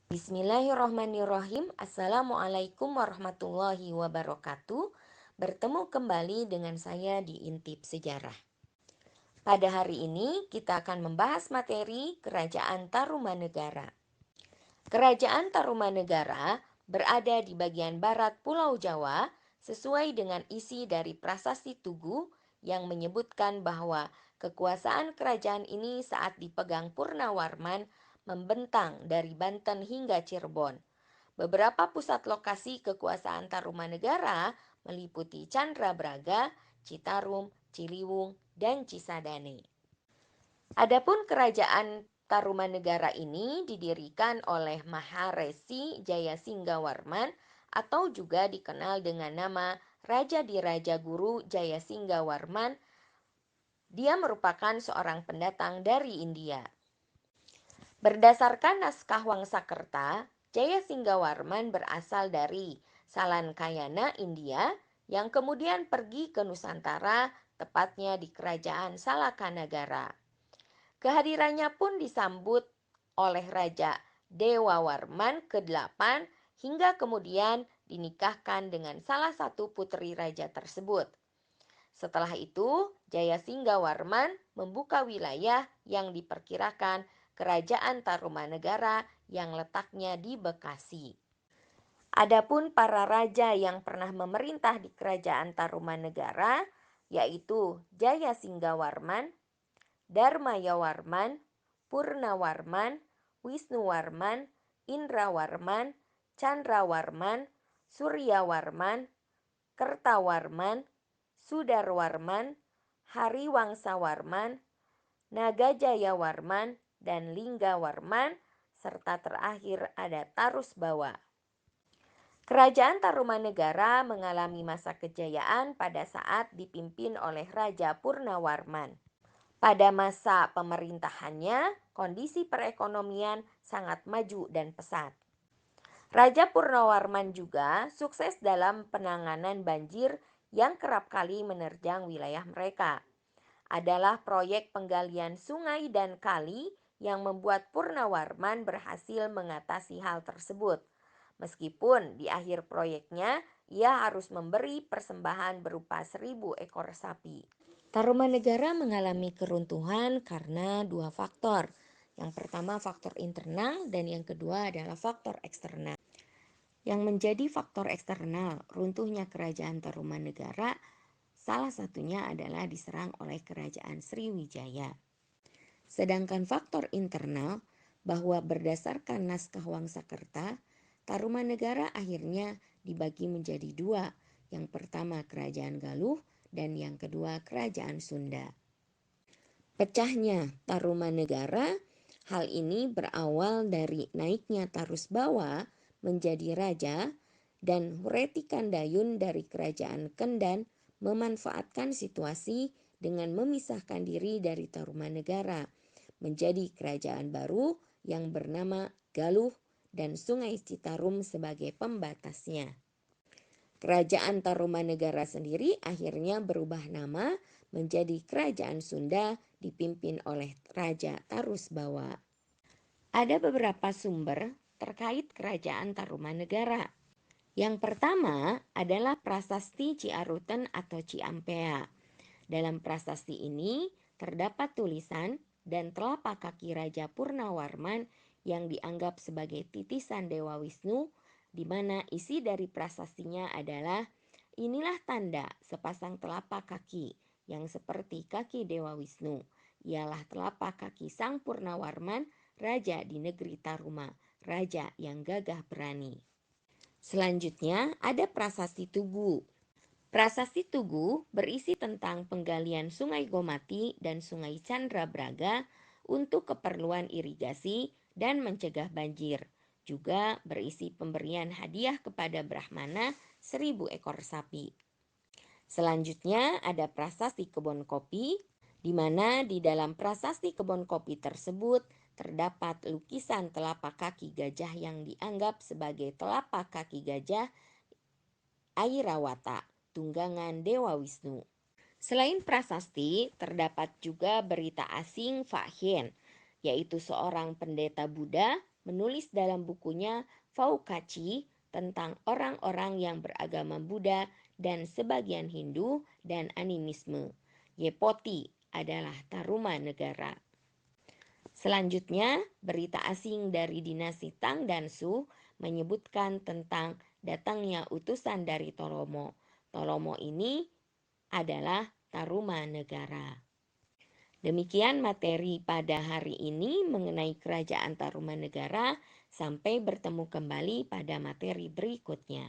Bismillahirrahmanirrahim. Assalamualaikum warahmatullahi wabarakatuh. Bertemu kembali dengan saya di Intip Sejarah. Pada hari ini kita akan membahas materi Kerajaan Tarumanegara. Kerajaan Tarumanegara berada di bagian barat Pulau Jawa sesuai dengan isi dari Prasasti Tugu yang menyebutkan bahwa kekuasaan kerajaan ini saat dipegang Purnawarman membentang dari Banten hingga Cirebon. Beberapa pusat lokasi kekuasaan Tarumanegara meliputi Candrabraga, Citarum, Ciliwung, dan Cisadane. Adapun kerajaan Tarumanegara ini didirikan oleh Maharesi Jayasinggawarman atau juga dikenal dengan nama Raja Diraja Guru Jayasinggawarman. Dia merupakan seorang pendatang dari India. Berdasarkan naskah Wangsakerta, Jayasinggawarman berasal dari Salankayana, India, yang kemudian pergi ke Nusantara, tepatnya di kerajaan Salakanagara. Kehadirannya pun disambut oleh Raja Dewawarman ke-8 hingga kemudian dinikahkan dengan salah satu putri raja tersebut. Setelah itu, Jayasinggawarman membuka wilayah yang diperkirakan kerajaan Tarumanegara yang letaknya di Bekasi. Adapun para raja yang pernah memerintah di kerajaan Tarumanegara yaitu Jayasinggawarman, Darmayawarman, Purnawarman, Wisnuwarman, Indrawarman, Candrawarman, Suryawarman, Kertawarman, Sudarwarman, Hariwangsawarman, Nagajayawarman, dan Linggawarman, serta terakhir ada Tarusbawa. Kerajaan Tarumanegara mengalami masa kejayaan pada saat dipimpin oleh Raja Purnawarman. Pada masa pemerintahannya, kondisi perekonomian sangat maju dan pesat. Raja Purnawarman juga sukses dalam penanganan banjir yang kerap kali menerjang wilayah mereka. Adalah proyek penggalian sungai dan kali yang membuat Purnawarman berhasil mengatasi hal tersebut. Meskipun di akhir proyeknya ia harus memberi persembahan berupa 1.000 ekor sapi. Tarumanegara mengalami keruntuhan karena dua faktor. Yang pertama faktor internal dan yang kedua adalah faktor eksternal. Yang menjadi faktor eksternal runtuhnya kerajaan Tarumanegara salah satunya adalah diserang oleh kerajaan Sriwijaya. Sedangkan faktor internal bahwa berdasarkan naskah Wangsakerta, Tarumanegara akhirnya dibagi menjadi dua. Yang pertama kerajaan Galuh dan yang kedua kerajaan Sunda. Pecahnya Tarumanegara, hal ini berawal dari naiknya Tarusbawa menjadi raja dan Hureti Kandayun dari kerajaan Kendan memanfaatkan situasi dengan memisahkan diri dari Tarumanegara menjadi kerajaan baru yang bernama Galuh dan Sungai Citarum sebagai pembatasnya. Kerajaan Tarumanegara sendiri akhirnya berubah nama menjadi Kerajaan Sunda dipimpin oleh Raja Tarusbawa. Ada beberapa sumber terkait Kerajaan Tarumanegara. Yang pertama adalah Prasasti Ciaruten atau Ciampea. Dalam prasasti ini terdapat tulisan dan telapak kaki Raja Purnawarman yang dianggap sebagai titisan Dewa Wisnu, di mana isi dari prasastinya adalah inilah tanda sepasang telapak kaki yang seperti kaki Dewa Wisnu. Ialah telapak kaki Sang Purnawarman, raja di negeri Taruma, raja yang gagah berani. Selanjutnya ada Prasasti Tugu. Prasasti Tugu berisi tentang penggalian Sungai Gomati dan Sungai Candrabraga untuk keperluan irigasi dan mencegah banjir. Juga berisi pemberian hadiah kepada Brahmana 1.000 ekor sapi. Selanjutnya ada Prasasti Kebon Kopi, di mana di dalam Prasasti Kebon Kopi tersebut terdapat lukisan telapak kaki gajah yang dianggap sebagai telapak kaki gajah Airawata, tunggangan Dewa Wisnu. Selain prasasti, terdapat juga berita asing Fa Hien, yaitu seorang pendeta Buddha menulis dalam bukunya Faukaci tentang orang-orang yang beragama Buddha dan sebagian Hindu dan animisme. Yepoti adalah Tarumanegara. Selanjutnya, berita asing dari dinasti Tang dan Su menyebutkan tentang datangnya utusan dari Toromo. Toromo ini adalah Tarumanegara. Demikian materi pada hari ini mengenai Kerajaan Tarumanegara. Sampai bertemu kembali pada materi berikutnya.